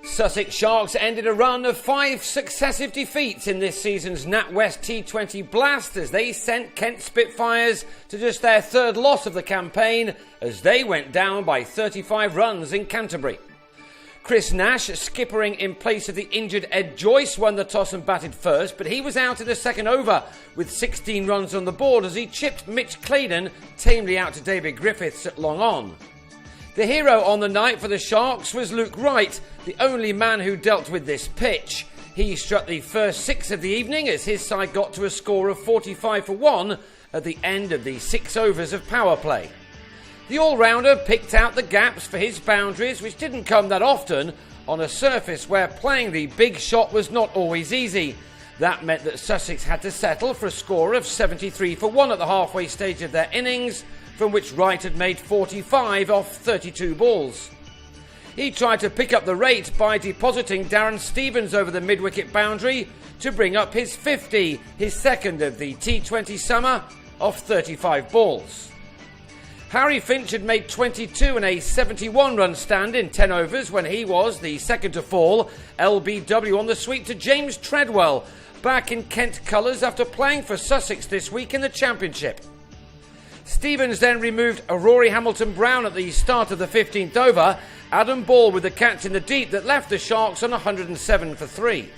Sussex Sharks ended a run of 5 successive defeats in this season's NatWest T20 blast as they sent Kent Spitfires to just their 3rd loss of the campaign as they went down by 35 runs in Canterbury. Chris Nash, skippering in place of the injured Ed Joyce, won the toss and batted first, but he was out in the second over with 16 runs on the board as he chipped Mitch Claydon tamely out to David Griffiths at long on. The hero on the night for the Sharks was Luke Wright, the only man who dealt with this pitch. He struck the first 6 of the evening as his side got to a score of 45 for 1 at the end of the 6 overs of power play. The all-rounder picked out the gaps for his boundaries, which didn't come that often on a surface where playing the big shot was not always easy. That meant that Sussex had to settle for a score of 73 for 1 at the halfway stage of their innings, from which Wright had made 45 off 32 balls. He tried to pick up the rate by depositing Darren Stevens over the mid-wicket boundary to bring up his 50, his second of the T20 summer, off 35 balls. Harry Finch had made 22 in a 71-run stand in 10 overs when he was the second to fall, LBW on the sweep to James Treadwell, back in Kent colours after playing for Sussex this week in the Championship. Stevens then removed Rory Hamilton-Brown at the start of the 15th over, Adam Ball with the catch in the deep that left the Sharks on 107 for 3.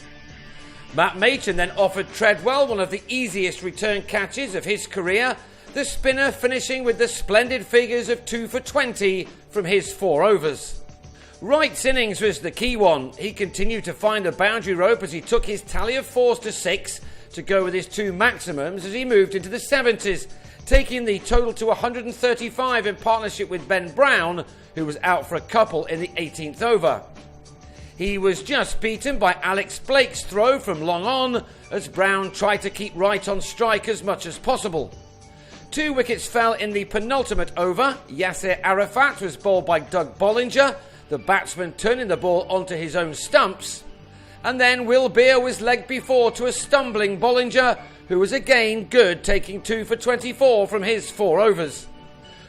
Matt Machin then offered Treadwell one of the easiest return catches of his career, the spinner finishing with the splendid figures of 2 for 20 from his 4 overs. Wright's innings was the key one. He continued to find the boundary rope as he took his tally of 4s to 6 to go with his 2 maximums as he moved into the 70s, taking the total to 135 in partnership with Ben Brown, who was out for a couple in the 18th over. He was just beaten by Alex Blake's throw from long on as Brown tried to keep Wright on strike as much as possible. 2 wickets fell in the penultimate over. Yasser Arafat was bowled by Doug Bollinger, the batsman turning the ball onto his own stumps. And then Will Beer was legged before to a stumbling Bollinger, who was again good, taking 2 for 24 from his 4 overs.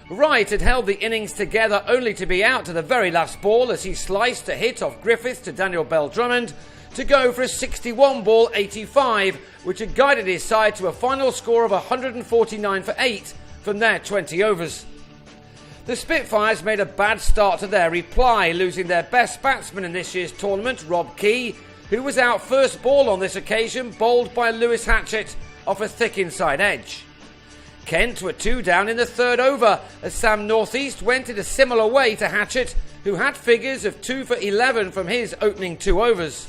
Wright had held the innings together only to be out to the very last ball as he sliced a hit off Griffiths to Daniel Bell-Drummond to go for a 61-ball 85, which had guided his side to a final score of 149 for 8 from their 20 overs. The Spitfires made a bad start to their reply, losing their best batsman in this year's tournament, Rob Key, who was out first ball on this occasion, bowled by Lewis Hatchett off a thick inside edge. Kent were 2 down in the 3rd over as Sam Northeast went in a similar way to Hatchett, who had figures of 2 for 11 from his opening 2 overs.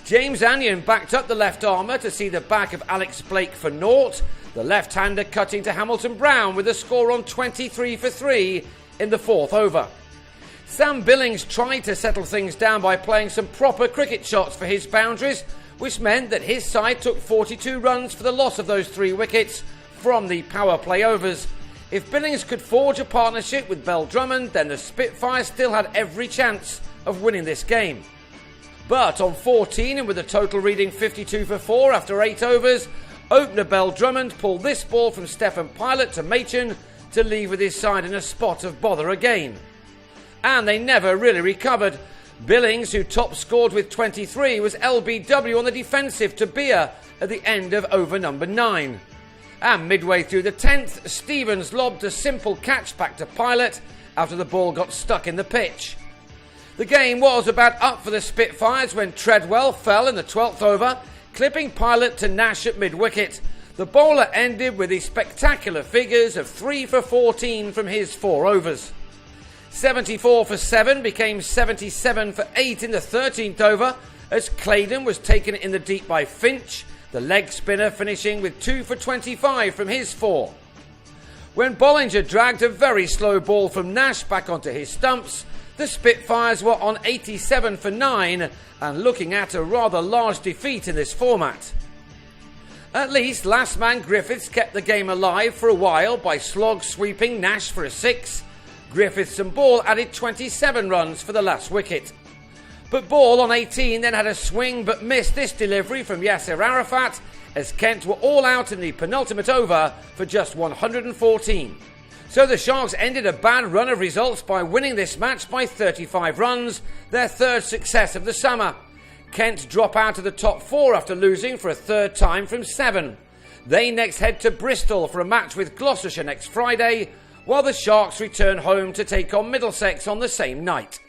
James Anyon backed up the left-armer to see the back of Alex Blake for naught, the left-hander cutting to Hamilton-Brown with a score on 23 for 3 in the 4th over. Sam Billings tried to settle things down by playing some proper cricket shots for his boundaries, which meant that his side took 42 runs for the loss of those 3 wickets from the power play overs. If Billings could forge a partnership with Bell-Drummond, then the Spitfires still had every chance of winning this game. But on 14 and with a total reading 52 for 4 after 8 overs, opener Bell-Drummond pulled this ball from Stephen Pilot to Machin to leave with his side in a spot of bother again. And they never really recovered. Billings, who top scored with 23, was LBW on the defensive to Beer at the end of over number 9. And midway through the 10th, Stevens lobbed a simple catch back to Pilot after the ball got stuck in the pitch. The game was about up for the Spitfires when Treadwell fell in the 12th over, clipping Pilot to Nash at mid-wicket. The bowler ended with the spectacular figures of 3 for 14 from his 4 overs. 74 for 7 became 77 for 8 in the 13th over as Claydon was taken in the deep by Finch, the leg spinner finishing with 2 for 25 from his 4. When Bollinger dragged a very slow ball from Nash back onto his stumps, the Spitfires were on 87 for 9 and looking at a rather large defeat in this format. At least last man Griffiths kept the game alive for a while by slog sweeping Nash for a 6. Griffiths and Ball added 27 runs for the last wicket. But Ball on 18 then had a swing but missed this delivery from Yasser Arafat as Kent were all out in the penultimate over for just 114. So the Sharks ended a bad run of results by winning this match by 35 runs, their third success of the summer. Kent drop out of the top 4 after losing for a third time from 7. They next head to Bristol for a match with Gloucestershire next Friday, while the Sharks return home to take on Middlesex on the same night.